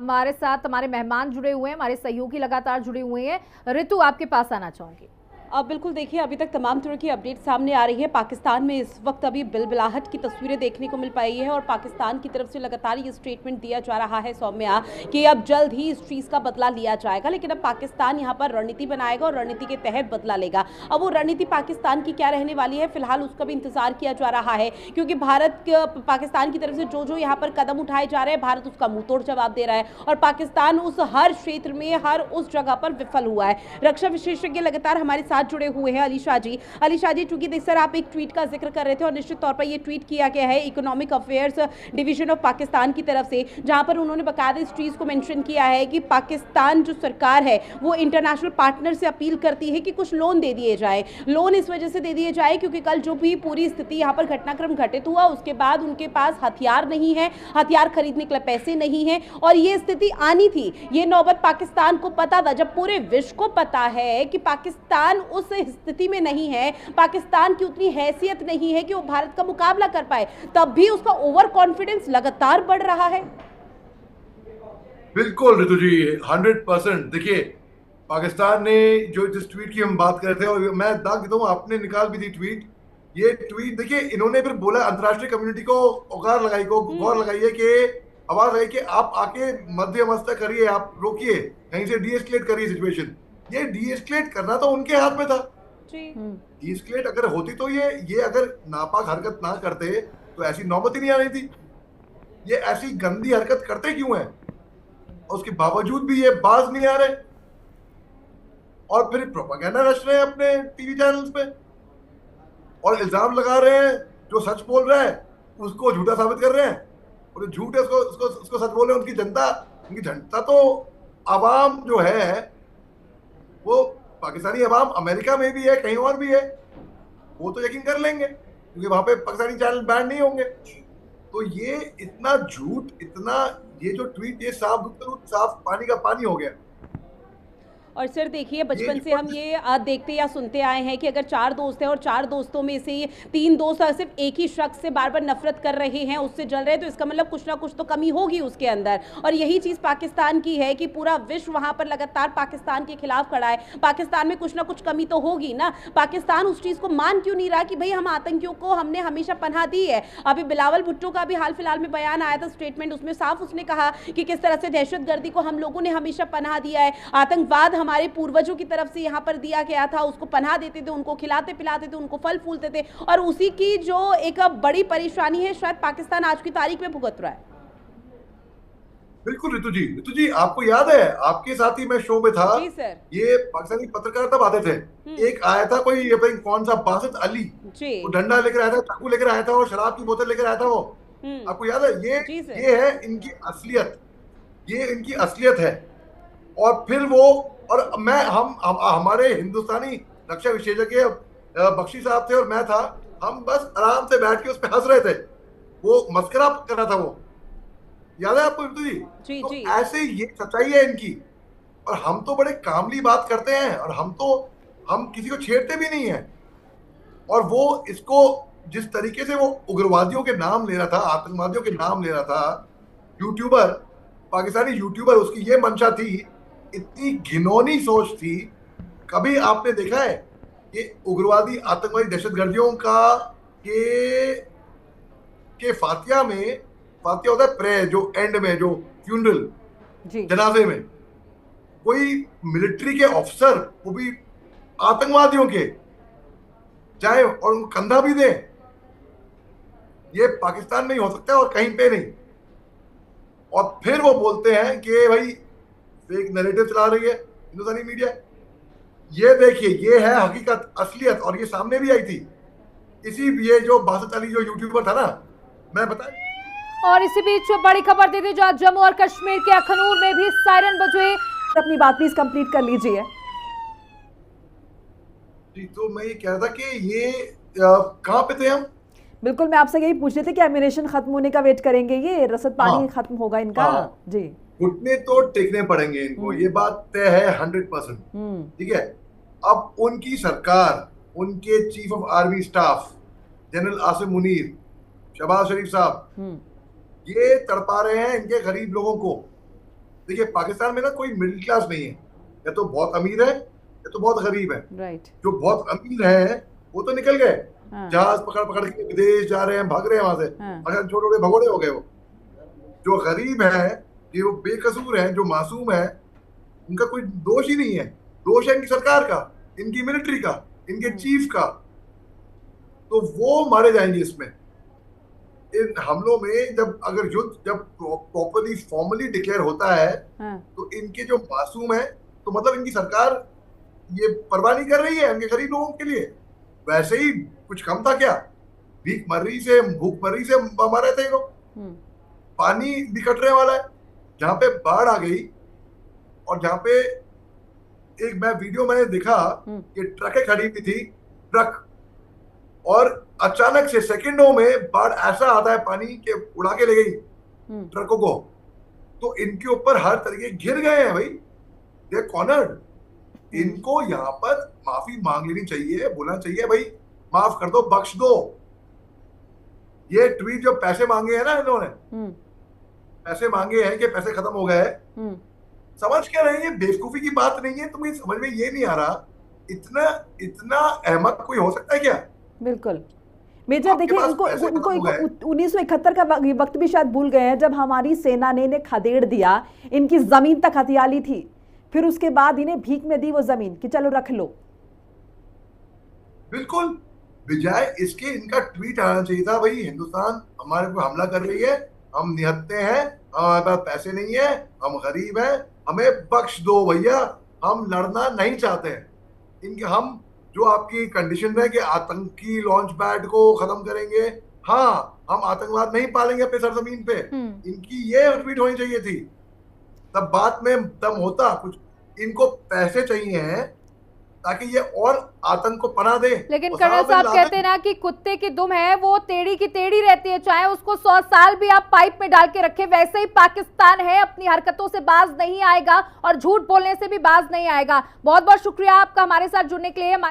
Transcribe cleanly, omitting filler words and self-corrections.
हमारे साथ हमारे मेहमान जुड़े हुए हैं, हमारे सहयोगी लगातार जुड़े हुए हैं। ऋतु, आपके पास आना चाहूंगी। अब बिल्कुल देखिए, अभी तक तमाम तरह की अपडेट सामने आ रही है। पाकिस्तान में इस वक्त अभी बिलबिलाहट की तस्वीरें देखने को मिल पाई है और पाकिस्तान की तरफ से लगातार ये स्टेटमेंट दिया जा रहा है सौम्या कि अब जल्द ही इस चीज़ का बदला लिया जाएगा, लेकिन अब पाकिस्तान यहाँ पर रणनीति बनाएगा और रणनीति के तहत बदला लेगा। अब वो रणनीति पाकिस्तान की क्या रहने वाली है, फिलहाल उसका भी इंतजार किया जा रहा है, क्योंकि भारत पाकिस्तान की तरफ से जो यहाँ पर कदम उठाए जा रहे हैं, भारत उसका मुंहतोड़ जवाब दे रहा है और पाकिस्तान उस हर क्षेत्र में, हर उस जगह पर विफल हुआ है। रक्षा विशेषज्ञ लगातार हमारे साथ जुड़े हुए हैं। अली शाह जी, चूंकि सर आप एक ट्वीट का जिक्र कर रहे थे और निश्चित तौर पर यह ट्वीट किया गया है economic affairs division of Pakistan की तरफ से, जहां पर उन्होंने बकायदा इस चीज को मेंशन किया है कि पाकिस्तान जो सरकार है वो इंटरनेशनल पार्टनर से अपील करती है कि कुछ लोन दे दिए जाए। लोन इस वजह से दे दिए जाए क्योंकि कल जो भी पूरी स्थिति यहाँ पर घटनाक्रम घटित हुआ उसके बाद उनके पास हथियार नहीं है, हथियार खरीदने के लिए पैसे नहीं है और ये स्थिति आनी थी। ये नौबत पाकिस्तान को पता था, जब पूरे विश्व को पता है कि पाकिस्तान उस स्थिति में नहीं है, पाकिस्तान की उतनी हैसियत नहीं है कि वो भारत का मुकाबला कर पाए, तब भी उसका ओवर कॉन्फिडेंस लगातार बढ़ रहा है। बिल्कुल ऋतु जी, 100%। देखिए, पाकिस्तान ने जो जिस ट्वीट की हम बात कर रहे थे, और मैं दाग देता हूं, आपने निकाल भी दी ट्वीट। ये ट्वीट देखिए, इन्होंने फिर बोला, अंतर्राष्ट्रीय कम्युनिटी को औकार लगाई, को गौर लगाइए कि आवाज आई कि आप आके मध्यस्थता करिए, आप रोकिए, कहीं से डीएस्केलेट करिए सिचुएशन। ये डीएस्केलेट करना तो उनके हाथ में था। डीएस्केलेट अगर होती तो ये अगर नापाक हरकत ना करते तो ऐसी नौबत ही नहीं आ रही थी। ये ऐसी गंदी हरकत करते क्यों है, उसके बावजूद भी ये बाज नहीं आ रहे और फिर प्रोपेगेंडा रच रहे हैं अपने टीवी चैनल्स पे और इल्जाम लगा रहे हैं। जो सच बोल रहा है उसको झूठा साबित कर रहे हैं और जो झूठ है उसको सच बोल रहे हैं। उनकी जनता तो आवाम जो है वो पाकिस्तानी अवाम अमेरिका में भी है, कहीं और भी है, वो तो यकीन कर लेंगे क्योंकि वहां पे पाकिस्तानी चैनल बैन नहीं होंगे। तो ये इतना झूठ, इतना ये जो ट्वीट, ये साफ पानी का पानी हो गया। और सर देखिए, बचपन से हम ये देखते या सुनते आए हैं कि अगर 4 दोस्त हैं और 4 दोस्तों में से 3 दोस्त सिर्फ एक ही शख्स से बार बार नफरत कर रहे हैं, उससे जल रहे हैं, तो इसका मतलब कुछ ना कुछ तो कमी होगी उसके अंदर। और यही चीज़ पाकिस्तान की है कि पूरा विश्व वहाँ पर लगातार पाकिस्तान के खिलाफ खड़ा है। पाकिस्तान में कुछ ना कुछ कमी तो होगी ना। पाकिस्तान उस चीज़ को मान क्यों नहीं रहा कि भाई हम आतंकियों को हमने हमेशा पनाह दी है। अभी बिलावल भुट्टो का भी हाल फिलहाल में बयान आया था, स्टेटमेंट, उसमें साफ उसने कहा कि किस तरह से दहशतगर्दी को हम लोगों ने हमेशा पनाह दिया है। आतंकवाद हमारे पूर्वजों की तरफ से यहाँ पर दिया गया था, उसको पनाह देते थे, उनको खिलाते पिलाते थे, उनको फल फूलते थे और उसी की जो एक बड़ी परेशानी है शायद पाकिस्तान आज की तारीख में भुगत रहा है। बिल्कुल ऋतु जी, आपको याद है आपके साथ ही मैं शो में था। जी सर। ये पाकिस्तानी पत्रकार तब आते थे, एक आया था कोई, ये पता कौन सा, बासित अली, वो डंडा लेकर आया था, चाकू लेकर आया था और शराब की बोतल लेकर आया था वो। आपको याद है? ये है इनकी असलियत, ये इनकी असलियत है। और फिर वो, और हमारे हिंदुस्तानी रक्षा विशेषज्ञ बख्शी साहब थे और मैं था, हम बस आराम से बैठ के उस पर हंस रहे थे। वो मस्करा कर रहा था, वो याद है आपको ऋतु जी? तो ऐसे ये सच्चाई है इनकी। और हम तो बड़े कामली बात करते हैं और हम किसी को छेड़ते भी नहीं है। और वो इसको जिस तरीके से वो उग्रवादियों के नाम ले रहा था, आतंकवादियों के नाम ले रहा था, यूट्यूबर, पाकिस्तानी यूट्यूबर, उसकी ये मंशा थी, इतनी घिनौनी सोच थी। कभी आपने देखा है कि उग्रवादी, आतंकवादी, दहशतगर्दियों का के फातिया होता है प्रे, जो एंड में, जो फ्यूनरल, जनाजे में, कोई मिलिट्री के ऑफिसर, वो भी आतंकवादियों के, जाए और उनको कंधा भी दे? ये पाकिस्तान में ही हो सकता है और कहीं पे नहीं। और फिर वो बोलते हैं कि भाई फेक नैरेटिव चला रही है हिंदुस्तानी मीडिया। ये देखिए, ये है हकीकत, असलियत, और ये सामने भी आई थी। ये जो बासित अली जो यूट्यूबर था ना, मैं बता। और इसी बीच बड़ी खबर दे दी, जो आज जम्मू और कश्मीर के अखनूर में भी सायरन बजे। अपनी बात प्लीज कंप्लीट कर लीजिए। जी, तो मैं ये कह रहा था कि ये कहाँ पे थे हम? बिल्कुल, मैं आपसे यही पूछ रही थी कि एमिनेशन खत्म होने का वेट करेंगे, ये रसद पानी खत्म होगा इनका? जी, घुटने तो टेकने पड़ेंगे इनको, ये बात तय है 100%। ठीक है। अब उनकी सरकार, उनके chief of army staff general Asim Munir, Shehbaz Sharif साहब, ये तड़पा रहे हैं इनके गरीब लोगों को। देखिए पाकिस्तान में ना कोई मिडिल क्लास नहीं है, या तो बहुत अमीर है या तो बहुत गरीब है। राइट। जो बहुत अमीर है वो तो निकल गए, हाँ। जहाज पकड़ पकड़ के विदेश जा रहे हैं, भाग रहे हैं वहां से, हाँ। अगर छोटे छोटे भगोड़े हो गए वो। जो गरीब है, ये वो बेकसूर है, जो मासूम है, उनका कोई दोष ही नहीं है। दोष है इनकी सरकार का, इनकी मिलिट्री का, इनके चीफ का। तो वो मारे जाएंगे इसमें, इन हमलों में। जब अगर युद्ध जब प्रॉपरली फॉर्मली डिक्लेयर होता है, हाँ। तो इनके जो मासूम है, तो मतलब इनकी सरकार ये परवाह नहीं कर रही है उनके गरीब लोगों के लिए। वैसे ही कुछ कम था क्या? भूखमरी से मर रहे थे ये लोग। पानी भी कटने वाला है। जहां पे बाढ़ आ गई और जहां पे एक वीडियो मैंने देखा कि ट्रकें खड़ी हुई थी, ट्रक, और अचानक से सेकंडों में बाढ़ ऐसा आता है पानी के उड़ा के ले गई ट्रकों को। तो इनके ऊपर हर तरीके घिर गए हैं भाई, दे कॉर्नर्ड। इनको यहाँ पर माफी मांग लेनी चाहिए, बोलना चाहिए भाई माफ कर दो, बख्श दो। ये ट्वीट जो पैसे मांगे हैं ना इन्होंने, पैसे मांगे हैं कि पैसे खत्म हो गए, समझ क्या रहे हैं? बेवकूफी की बात नहीं है। तुम्हें समझ में ये नहीं आ रहा, इतना अहमक कोई हो सकता है क्या? बिल्कुल मेजर, देखिए इनको 1971 का वक्त भी शायद भूल गए हैं, जब हमारी सेना ने इन्हें खदेड़ दिया, इनकी जमीन तक हथियाली थी, फिर उसके बाद इन्हें भीख में दी वो जमीन कि चलो रख लो। बिल्कुल, बजाय इसके इनका ट्वीट आना चाहिए था, भाई हिंदुस्तान हमारे को हमला कर रही है, हम निहत्ते हैं, हमारे पास पैसे नहीं है, हम गरीब हैं, हमें बख्श दो भैया, हम लड़ना नहीं चाहते हैं। इनके हम जो आपकी कंडीशन है कि आतंकी लॉन्च पैड को खत्म करेंगे, हाँ हम आतंकवाद नहीं पालेंगे अपने सरजमीन पे, इनकी ये ट्वीट होनी चाहिए थी। तब बात में दम होता कुछ। इनको पैसे चाहिए हैं ताकि ये और आतंक को पनाह दे। लेकिन कर्नल साहब कहते हैं ना कि कुत्ते की दुम है वो टेढ़ी की टेढ़ी रहती है, चाहे उसको 100 साल भी आप पाइप में डाल के रखे। वैसे ही पाकिस्तान है, अपनी हरकतों से बाज नहीं आएगा और झूठ बोलने से भी बाज नहीं आएगा। बहुत बहुत शुक्रिया आपका हमारे साथ जुड़ने के लिए।